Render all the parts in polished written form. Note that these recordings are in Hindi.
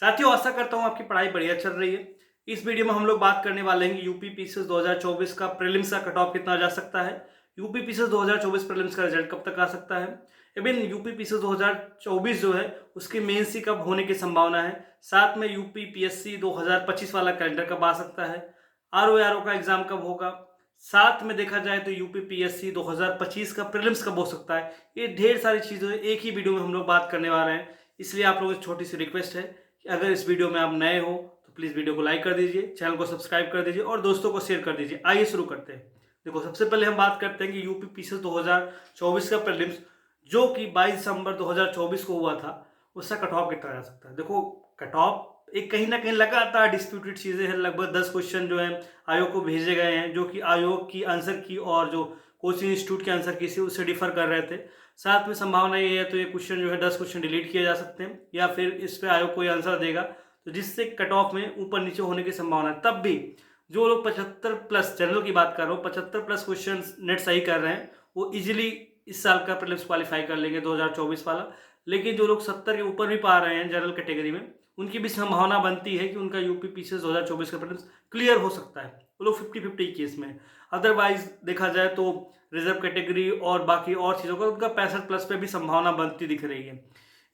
साथियों, आशा करता हूँ आपकी पढ़ाई बढ़िया चल रही है। इस वीडियो में हम लोग बात करने वाले हैं कि यूपी पीसीएस 2024 का प्रीलिम्स का कट ऑफ कितना जा सकता है, यूपी पीसीएस 2024 प्रीलिम्स का रिजल्ट कब तक आ सकता है, इवन यूपी पीसीएस 2024 जो है उसकी मेंस सी कब होने की संभावना है, साथ में यूपी पीएससी 2025 वाला कैलेंडर कब आ सकता है, आरओ का एग्जाम कब होगा, साथ में देखा जाए तो यूपी पीएससी 2025 का प्रीलिम्स कब हो सकता है। ये ढेर सारी चीज़ें एक ही वीडियो में हम लोग बात करने वाले हैं। इसलिए आप लोगों से छोटी सी रिक्वेस्ट है कि अगर इस वीडियो में आप नए हो तो प्लीज़ वीडियो को लाइक कर दीजिए, चैनल को सब्सक्राइब कर दीजिए और दोस्तों को शेयर कर दीजिए। आइए शुरू करते हैं। देखो, सबसे पहले हम बात करते हैं कि यूपी पीसीएस 2024 का प्रीलिम्स जो कि 22 दिसंबर 2024 को हुआ था, उसका कट ऑफ कितना जा सकता है। देखो, कट ऑफ एक कहीं ना कहीं लगातार डिस्प्यूटेड चीज़ें हैं। लगभग 10 क्वेश्चन जो है आयोग को भेजे गए हैं, जो कि आयोग की आंसर की और जो कोचिंग इंस्टीट्यूट के आंसर की उससे डिफर कर रहे थे। साथ में संभावना ये है तो ये क्वेश्चन जो है 10 क्वेश्चन डिलीट किए जा सकते हैं या फिर इस पे आयोग कोई आंसर देगा तो जिससे कट ऑफ में ऊपर नीचे होने की संभावना है। तब भी जो लोग 75 प्लस, जनरल की बात कर रहा हूँ, 75 प्लस क्वेश्चन नेट सही कर रहे हैं वो इजीली इस साल का प्रीलिम्स क्वालिफाई कर लेंगे 2024 वाला। लेकिन जो लोग 70 के ऊपर भी पा रहे हैं जनरल कैटेगरी में, उनकी भी संभावना बनती है कि उनका यूपी पीसीएस 2024 का प्रीलिम्स क्लियर हो सकता है। वो लोग 50-50 केस में। अदरवाइज देखा जाए तो रिजर्व कैटेगरी और बाकी और चीज़ों का उनका 65 प्लस पे भी संभावना बनती दिख रही है।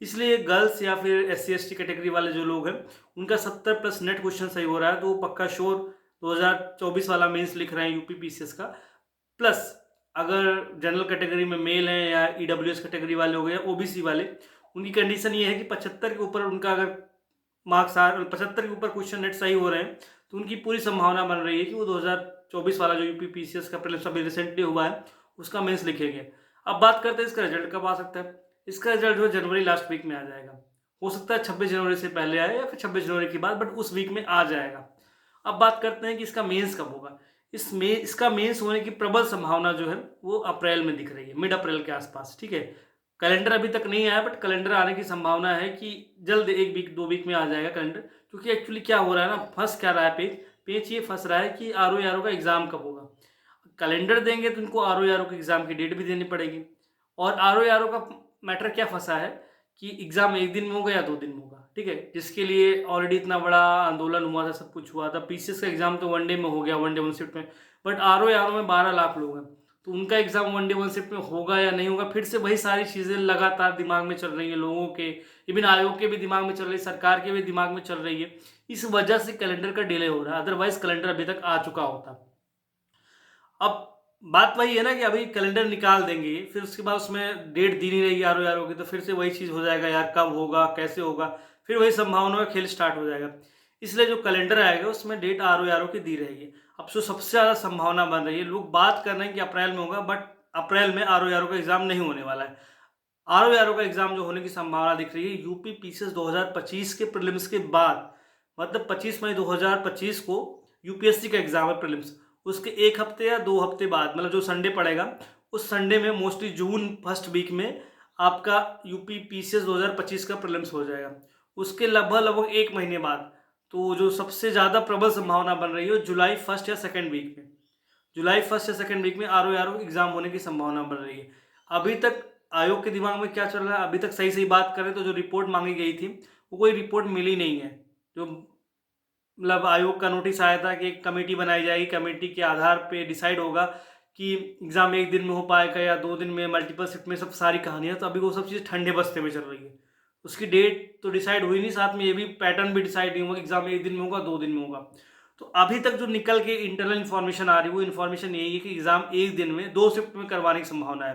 इसलिए गर्ल्स या फिर SC/ST कैटेगरी वाले जो लोग हैं उनका 70 प्लस नेट क्वेश्चन सही हो रहा है तो वो पक्का श्योर 2024 वाला मेंस लिख रहे हैं यूपी पीसीएस का। प्लस अगर जनरल कैटेगरी में मेल हैं या EWS कैटेगरी वाले हो गए या OBC वाले, उनकी कंडीशन ये है कि 75 के ऊपर उनका अगर मार्क्स आ 75 के ऊपर क्वेश्चन नेट सही हो रहे हैं तो उनकी पूरी संभावना बन रही है कि वो 2024 वाला जो यूपी पीसीएस का प्रीलिम्स अभी रिसेंटली हुआ है उसका मेंस लिखेंगे। अब बात करते हैं इसका रिजल्ट कब आ सकता है। इसका रिजल्ट जो जनवरी लास्ट वीक में आ जाएगा। हो सकता है 26 जनवरी से पहले आए या फिर 26 जनवरी के बाद, बट उस वीक में आ जाएगा। अब बात करते हैं कि इसका मेंस कब होगा। इसका मेंस होने की प्रबल संभावना जो है वो अप्रैल में दिख रही है, मिड अप्रैल के आसपास। ठीक है, कैलेंडर अभी तक नहीं आया बट कैलेंडर आने की संभावना है कि जल्द 1 वीक 2 वीक में आ जाएगा कैलेंडर। क्योंकि एक्चुअली क्या हो रहा है ना, फंस क्या रहा है पेच ये फंस रहा है कि आरओ का एग्जाम कब होगा। कैलेंडर देंगे तो इनको आरओ की एग्जाम की डेट भी देनी पड़ेगी। और आरओ का मैटर क्या फंसा है कि एग्जाम 1 दिन में होगा या 2 दिन में होगा। ठीक है, जिसके लिए ऑलरेडी इतना बड़ा आंदोलन हुआ था, सब कुछ हुआ था। पीसीएस का एग्जाम तो 1 डे में हो गया, 1 डे 1 शिफ्ट में। बट आरओ में 12 लाख लोग हैं तो उनका एग्जाम 1 डे 1 शिफ्ट में होगा या नहीं होगा, फिर से वही सारी चीज़ें लगातार दिमाग में चल रही है लोगों के। इवन आयोग के भी दिमाग में चल रही है, सरकार के भी दिमाग में चल रही है। इस वजह से कैलेंडर का डिले हो रहा है, अदरवाइज कैलेंडर अभी तक आ चुका होता। अब बात वही है ना कि अभी कैलेंडर निकाल देंगे, फिर उसके बाद उसमें डेट दी नहीं रहेगी आरओ की, तो फिर से वही चीज़ हो जाएगा, यार कब होगा कैसे होगा, फिर वही संभावना का खेल स्टार्ट हो जाएगा। इसलिए जो कैलेंडर आएगा उसमें डेट आरओ की दी रहेगी। अब जो सबसे ज़्यादा संभावना बन रही है, लोग बात कर रहे हैं कि अप्रैल में होगा, बट अप्रैल में आरओ का एग्जाम नहीं होने वाला है। आरओ का एग्जाम जो होने की संभावना दिख रही है यूपी पीसीएस 2025 के प्रीलिम्स के बाद, मतलब 25 मई 2025 को यूपीएससी का एग्जाम है प्रीलिम्स। उसके 1 हफ्ते या 2 हफ्ते बाद, मतलब जो संडे पड़ेगा उस संडे में, मोस्टली जून फर्स्ट वीक में आपका यूपी पीसीएस 2025 का प्रीलिम्स हो जाएगा। उसके लगभग 1 महीने बाद तो जो सबसे ज़्यादा प्रबल संभावना बन रही है जुलाई फर्स्ट या सेकेंड वीक में, जुलाई फर्स्ट या सेकेंड वीक में आरओ एग्जाम होने की संभावना बन रही है। अभी तक आयोग के दिमाग में क्या चल रहा है, अभी तक सही बात करें तो जो रिपोर्ट मांगी गई थी वो कोई रिपोर्ट मिली नहीं है। जो मतलब आयोग का नोटिस आया था कि एक कमेटी बनाई जाएगी, कमेटी के आधार पे डिसाइड होगा कि एग्ज़ाम 1 दिन में हो पाएगा या 2 दिन में, मल्टीपल शिफ्ट में, सब सारी कहानियाँ। तो अभी वो सब चीज़ ठंडे बस्ते में चल रही है। उसकी डेट तो डिसाइड हुई नहीं, साथ में ये भी पैटर्न भी डिसाइड नहीं हुआ कि एग्ज़ाम 1 दिन में होगा 2 दिन में होगा। तो अभी तक जो निकल के इंटरनल इन्फॉर्मेशन आ रही है वो इन्फॉर्मेशन यही है कि एग्ज़ाम 1 दिन में 2 शिफ्ट में करवाने की संभावना है।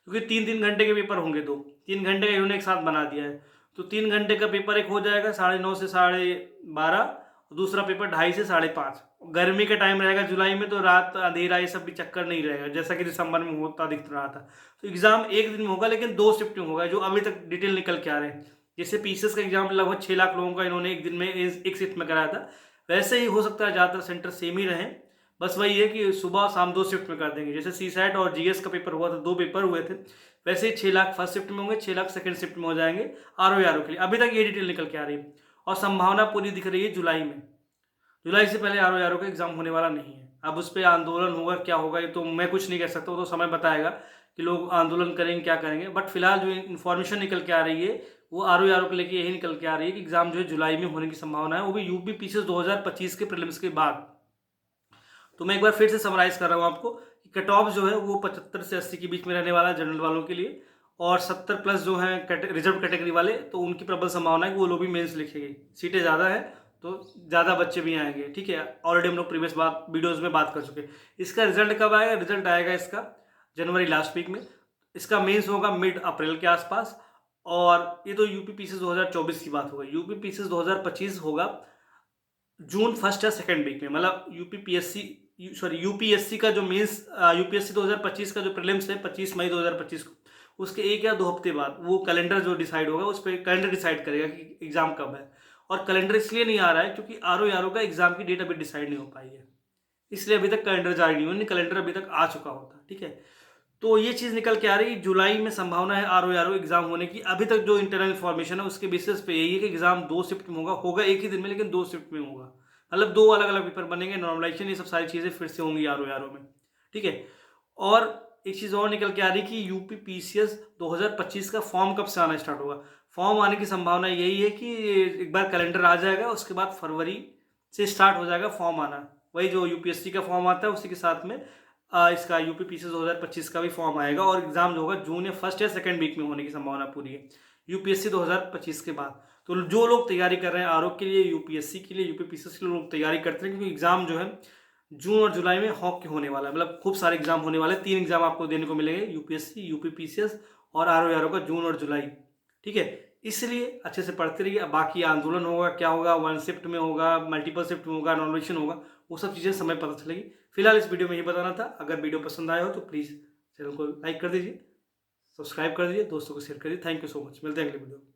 क्योंकि 3-3 घंटे के पेपर होंगे, 3 घंटे का इन्होंने एक साथ बना दिया है। तो 3 घंटे का पेपर एक हो जाएगा 9:30 से 12:30, दूसरा पेपर 2:30 से 5:30। गर्मी का टाइम रहेगा जुलाई में, तो रात अंधेरा ये सब भी चक्कर नहीं रहेगा जैसा कि दिसंबर में होता दिख रहा था। तो एग्जाम 1 दिन में होगा लेकिन 2 शिफ्ट में होगा, जो अभी तक डिटेल निकल के आ रहे हैं। जैसे पीसीएस का एग्जाम लगभग 6 लाख लोगों का इन्होंने 1 दिन में एक शिफ्ट में कराया था, वैसे ही हो सकता है ज़्यादातर सेंटर सेम ही रहें। बस वही है कि सुबह शाम 2 शिफ्ट में कर देंगे। जैसे CSAT और GS का पेपर हुआ था, 2 पेपर हुए थे, वैसे ही 6 लाख फर्स्ट शिफ्ट में होंगे, 6 लाख सेकंड शिफ्ट में हो जाएंगे आरओ के लिए। अभी तक ये डिटेल निकल के आ रही है और संभावना पूरी दिख रही है जुलाई में। जुलाई से पहले आरओ का एग्जाम होने वाला नहीं है। अब उस पर आंदोलन होगा, क्या होगा, ये तो मैं कुछ नहीं कह सकता, वो तो समय बताएगा कि लोग आंदोलन करेंगे क्या करेंगे। बट फिलहाल जो इन्फॉर्मेशन निकल के आ रही है वो आर को लेके यही निकल के आ रही है कि एग्जाम जो है जुलाई में होने की संभावना है, वो भी यूपी पीसीएस 2025 के प्रीलिम्स के बाद। तो मैं एक बार फिर से समराइज कर रहा हूँ आपको कि कट ऑफ जो है वो 75 से 80 के बीच में रहने वाला है जनरल वालों के लिए, और 70 प्लस जो है रिजर्व कैटेगरी वाले, तो उनकी प्रबल संभावना है कि वो लोग भी मेंस लिखेंगे। सीटें ज़्यादा है तो ज़्यादा बच्चे भी आएंगे, ठीक है। ऑलरेडी हम लोग प्रीवियस वीडियोज़ में बात कर चुके। इसका रिजल्ट कब आएगा? रिजल्ट आएगा इसका जनवरी लास्ट वीक में। इसका मेंस होगा मिड अप्रैल के आसपास, और ये तो यूपी पीसीएस 2024 की बात होगी। यूपी पीसीएस 2025 होगा जून फर्स्ट या सेकेंड वीक में, मतलब यूपीएससी का जो मेंस, यूपीएससी 2025 का जो प्रीलिम्स है 25 मई 2025 को, उसके 1 या 2 हफ्ते बाद वो कैलेंडर जो डिसाइड होगा, उस पर कैलेंडर डिसाइड करेगा कि एग्जाम कब है। और कैलेंडर इसलिए नहीं आ रहा है क्योंकि आरओ का एग्जाम की डेट अभी डिसाइड नहीं हो पाई है, इसलिए अभी तक कैलेंडर जारी नहीं हुआ, नहीं कैलेंडर अभी तक आ चुका होता, ठीक है। तो ये चीज़ निकल के आ रही, जुलाई में संभावना है आरओ एग्जाम होने की। अभी तक जो इंटरनल इन्फॉर्मेशन है उसके बेसिस पे यही है कि एग्जाम 2 शिफ्ट में होगा एक ही दिन में, लेकिन 2 शिफ्ट में होगा, मतलब 2 अलग अलग पेपर बनेंगे, नॉर्मलाइजेशन, ये सब सारी चीज़ें फिर से होंगी आरओ में, ठीक है। और एक चीज़ और निकल के आ रही कि यूपी पीसीएस 2025 का फॉर्म कब से आना स्टार्ट होगा। फॉर्म आने की संभावना यही है कि एक बार कैलेंडर आ जाएगा, उसके बाद फरवरी से स्टार्ट हो जाएगा फॉर्म आना। वही जो यूपीएससी का फॉर्म आता है उसी के साथ में इसका यूपी पीसीएस 2025 का भी फॉर्म आएगा, और एग्जाम जो होगा जून या फर्स्ट या सेकेंड वीक में होने की संभावना पूरी है यूपीएससी 2025 के बाद। तो जो लोग तैयारी कर रहे हैं आरओ के लिए, यूपीएससी के लिए, यूपी पीसीएस के लिए लोग तैयारी करते हैं, क्योंकि एग्जाम जो है जून और जुलाई में हॉक के होने वाला है, मतलब खूब सारे एग्जाम होने वाले हैं। 3 एग्जाम आपको देने को मिलेंगे, यूपीएससी, यूपी पीसीएस और आरओ का जून और जुलाई, ठीक है। इसलिए अच्छे से पढ़ते रहिए। बाकी आंदोलन होगा, क्या होगा, 1 शिफ्ट में होगा, मल्टीपल शिफ्ट में होगा, नॉमिनेशन होगा, वो सब चीज़ें समय पता चलेगी। फिलहाल इस वीडियो में ये बताना था। अगर वीडियो पसंद आया हो तो प्लीज़ चैनल को लाइक कर दीजिए, सब्सक्राइब कर दीजिए, दोस्तों को शेयर करिए। थैंक यू सो मच, मिलते हैं अगले वीडियो में।